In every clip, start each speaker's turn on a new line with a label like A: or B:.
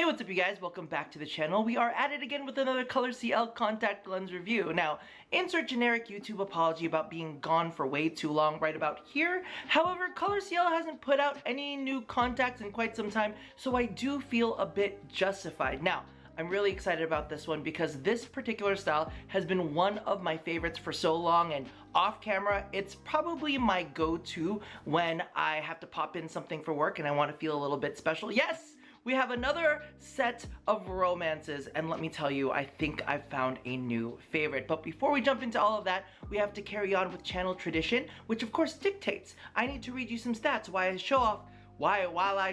A: Hey, what's up you guys? Welcome back to the channel. We are at it again with another Color CL contact lens review. Now, insert generic YouTube apology about being gone for way too long right about here. However, Color CL hasn't put out any new contacts in quite some time, so I do feel a bit justified. Now, I'm really excited about this one because this particular style has been one of my favorites for so long, and off camera, it's probably my go-to when I have to pop in something for work and I want to feel a little bit special. Yes! We have another set of romances, and let me tell you, I think I've found a new favorite. But before we jump into all of that, we have to carry on with channel tradition, which of course dictates I need to read you some stats while I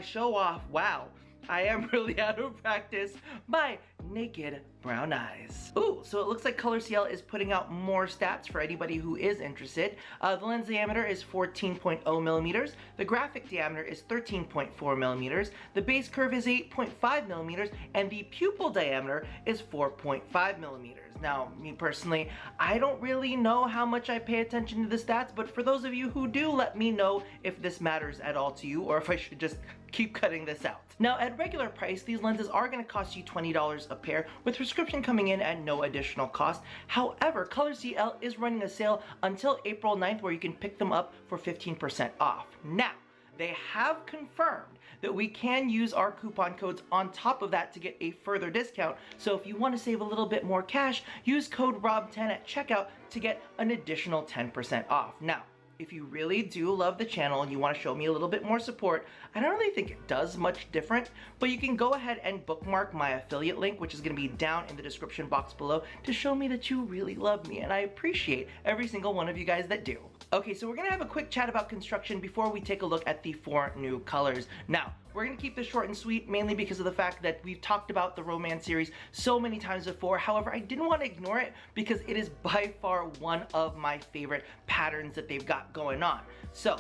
A: show off, wow, I am really out of practice, my naked brown eyes. Ooh, so it looks like Color CL is putting out more stats for anybody who is interested. The lens diameter is 14.0 millimeters, the graphic diameter is 13.4 millimeters, the base curve is 8.5 millimeters, and the pupil diameter is 4.5 millimeters. Now, me personally, I don't really know how much I pay attention to the stats, but for those of you who do, let me know if this matters at all to you, or if I should just keep cutting this out. Now, at regular price, these lenses are going to cost you $20 a pair, with prescription coming in at no additional cost. However, Color CL is running a sale until April 9th where you can pick them up for 15% off. Now, they have confirmed that we can use our coupon codes on top of that to get a further discount. So if you want to save a little bit more cash, use code ROB10 at checkout to get an additional 10% off. Now, if you really do love the channel and you want to show me a little bit more support, I don't really think it does much different, but you can go ahead and bookmark my affiliate link, which is going to be down in the description box below, to show me that you really love me, and I appreciate every single one of you guys that do. Okay, so we're going to have a quick chat about construction before we take a look at the 4 new colors. Now, we're going to keep this short and sweet, mainly because of the fact that we've talked about the romance series so many times before. However, I didn't want to ignore it because it is by far one of my favorite patterns that they've got going on. So,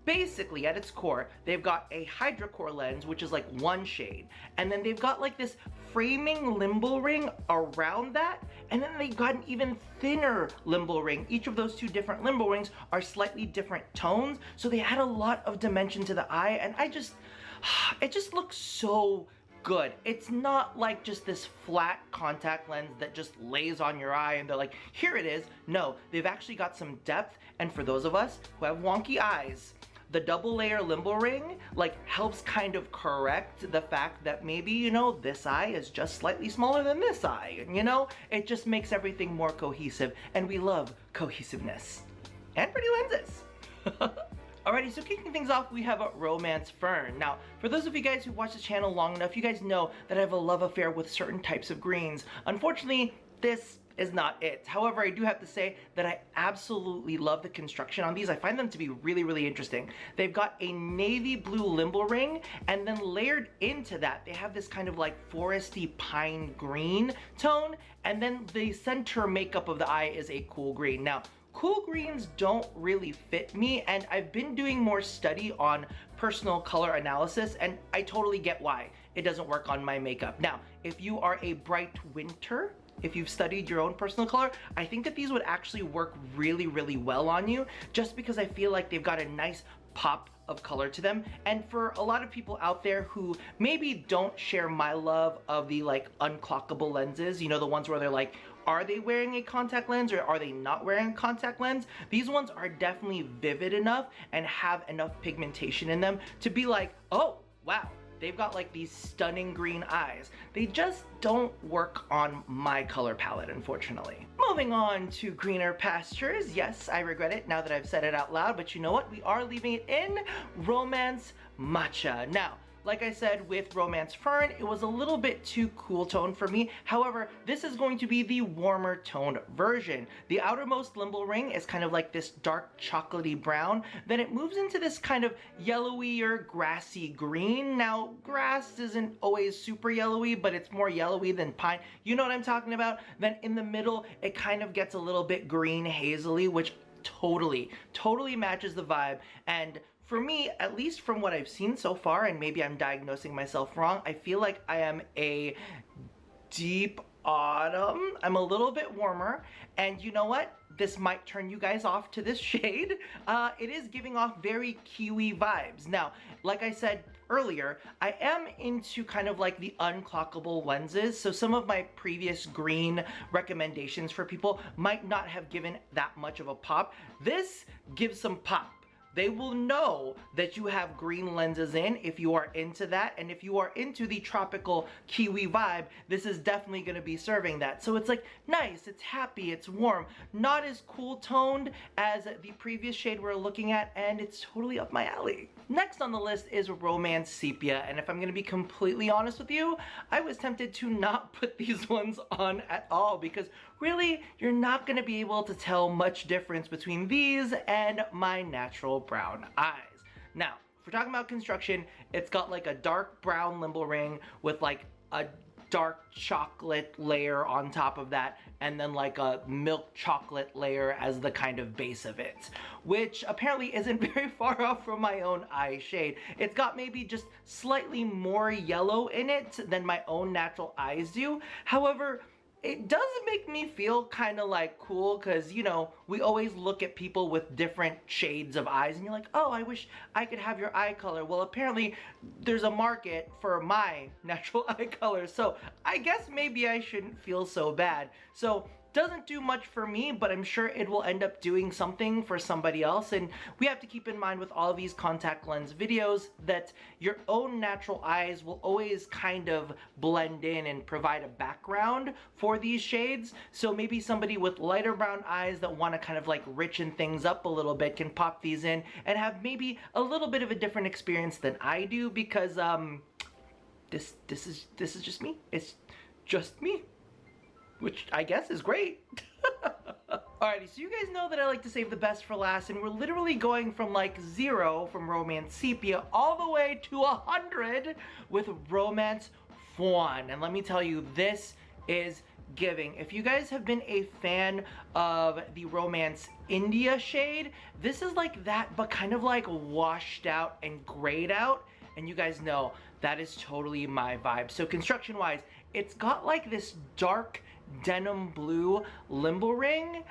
A: basically, at its core, they've got a hydrocore lens, which is like one shade, and then they've got like this framing limbal ring around that, and then they've got an even thinner limbal ring. Each of those two different limbal rings are slightly different tones, so they add a lot of dimension to the eye, and it just looks so good. It's not like just this flat contact lens that just lays on your eye and they're like, here it is. No, they've actually got some depth, and for those of us who have wonky eyes, the double layer limbal ring like helps kind of correct the fact that maybe, you know, this eye is just slightly smaller than this eye. And you know, it just makes everything more cohesive, and we love cohesiveness. And pretty lenses. Alrighty, so kicking things off, we have a Romance Fern. Now, for those of you guys who watch the channel long enough, you guys know that I have a love affair with certain types of greens. Unfortunately, this is not it. However, I do have to say that I absolutely love the construction on these. I find them to be really, really interesting. They've got a navy blue limbal ring, and then layered into that, they have this kind of like foresty pine green tone, and then the center makeup of the eye is a cool green. Now, cool greens don't really fit me, and I've been doing more study on personal color analysis, and I totally get why it doesn't work on my makeup. Now, if you are a bright winter, if you've studied your own personal color, I think that these would actually work really, really well on you, just because I feel like they've got a nice pop of color to them. And for a lot of people out there who maybe don't share my love of the like unclockable lenses, you know, the ones where they're like, are they wearing a contact lens or are they not wearing a contact lens? These ones are definitely vivid enough and have enough pigmentation in them to be like, oh, wow, they've got like these stunning green eyes. They just don't work on my color palette, unfortunately. Moving on to greener pastures. Yes, I regret it now that I've said it out loud, but you know what? We are leaving it in. Romance Matcha. Now, like I said with Romance Fern, it was a little bit too cool tone for me. However, this is going to be the warmer toned version. The outermost limbal ring is kind of like this dark chocolatey brown. Then it moves into this kind of yellowier grassy green. Now, grass isn't always super yellowy, but it's more yellowy than pine. You know what I'm talking about? Then in the middle, it kind of gets a little bit green hazily, which totally matches the vibe. And for me, at least from what I've seen so far, and maybe I'm diagnosing myself wrong, I feel like I am a deep autumn. I'm a little bit warmer, and you know what? This might turn you guys off to this shade. It is giving off very kiwi vibes. Now, like I said earlier, I am into kind of like the unclockable lenses, so some of my previous green recommendations for people might not have given that much of a pop. This gives some pop. They will know that you have green lenses in if you are into that, and if you are into the tropical kiwi vibe, this is definitely going to be serving that. So it's like nice, it's happy, it's warm, not as cool toned as the previous shade we're looking at, and it's totally up my alley. Next on the list is Romance Sepia, and if I'm going to be completely honest with you, I was tempted to not put these ones on at all, because really, you're not going to be able to tell much difference between these and my natural brown eyes. Now, if we're talking about construction, it's got like a dark brown limbal ring with like a dark chocolate layer on top of that, and then like a milk chocolate layer as the kind of base of it, which apparently isn't very far off from my own eye shade. It's got maybe just slightly more yellow in it than my own natural eyes do. However, it does make me feel kind of like cool, because, you know, we always look at people with different shades of eyes and you're like, oh, I wish I could have your eye color. Well, apparently there's a market for my natural eye color, so I guess maybe I shouldn't feel so bad. So doesn't do much for me, but I'm sure it will end up doing something for somebody else. And we have to keep in mind with all of these contact lens videos that your own natural eyes will always kind of blend in and provide a background for these shades. So maybe somebody with lighter brown eyes that want to kind of like richen things up a little bit can pop these in and have maybe a little bit of a different experience than I do, because this is just me. It's just me, which I guess is great. Alrighty, so you guys know that I like to save the best for last, and we're literally going from like 0 from Romance Sepia all the way to 100 with Romance Fawn. And let me tell you, this is giving. If you guys have been a fan of the Romance India shade, this is like that, but kind of like washed out and grayed out. And you guys know that is totally my vibe. So construction wise, it's got like this dark denim blue limbal ring,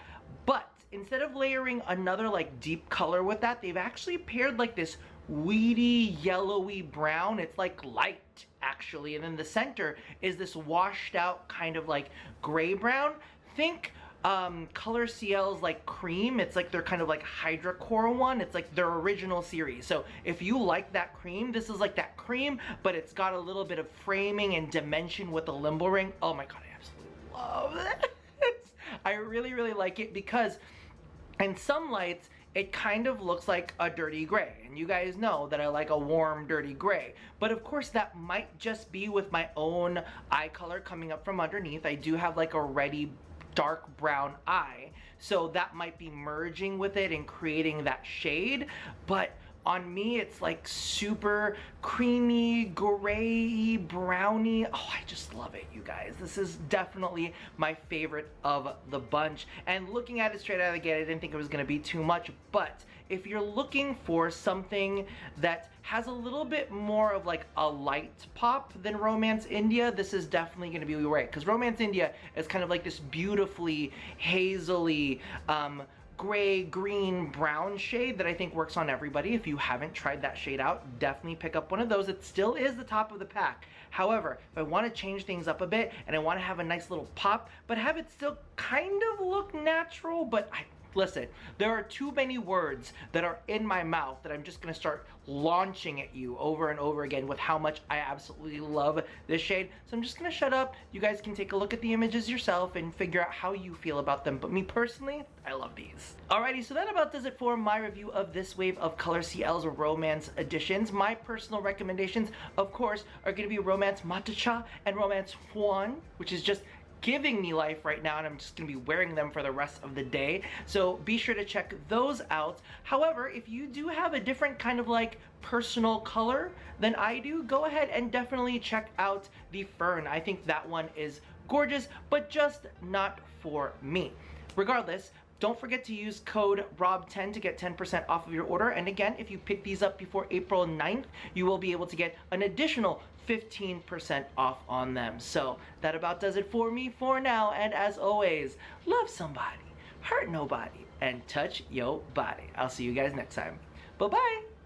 A: but instead of layering another like deep color with that, they've actually paired like this weedy yellowy brown. It's like light actually, and then the center is this washed out kind of like gray brown. Think Color CL's like cream. It's like their kind of like Hydracore one. It's like their original series. So if you like that cream, this is like that cream, but it's got a little bit of framing and dimension with the limbal ring. Oh my god, I absolutely love this. I really, really like it because in some lights, it kind of looks like a dirty gray. And you guys know that I like a warm, dirty gray. But of course, that might just be with my own eye color coming up from underneath. I do have like a reddy dark brown eye, so that might be merging with it and creating that shade. But on me, it's like super creamy, gray, browny. Oh, I just love it, you guys. This is definitely my favorite of the bunch. And looking at it straight out of the gate, I didn't think it was gonna be too much, but if you're looking for something that has a little bit more of like a light pop than Romance India, this is definitely gonna be right. Because Romance India is kind of like this beautifully hazily, gray, green, brown shade that I think works on everybody. If you haven't tried that shade out, definitely pick up one of those. It still is the top of the pack. However, if I want to change things up a bit and I want to have a nice little pop, but have it still kind of look natural, but listen, there are too many words that are in my mouth that I'm just going to start launching at you over and over again with how much I absolutely love this shade. So I'm just going to shut up. You guys can take a look at the images yourself and figure out how you feel about them. But me personally, I love these. Alrighty, so that about does it for my review of this wave of Color CL's Romance editions. My personal recommendations, of course, are going to be Romance Matcha and Romance Fawn, which is just giving me life right now, and I'm just gonna be wearing them for the rest of the day. So be sure to check those out. However, if you do have a different kind of like personal color than I do, go ahead and definitely check out the Fern. I think that one is gorgeous, but just not for me. Regardless, don't forget to use code ROB10 to get 10% off of your order. And again, if you pick these up before April 9th, you will be able to get an additional 15% off on them. So that about does it for me for now. And as always, love somebody, hurt nobody, and touch your body. I'll see you guys next time. Bye-bye.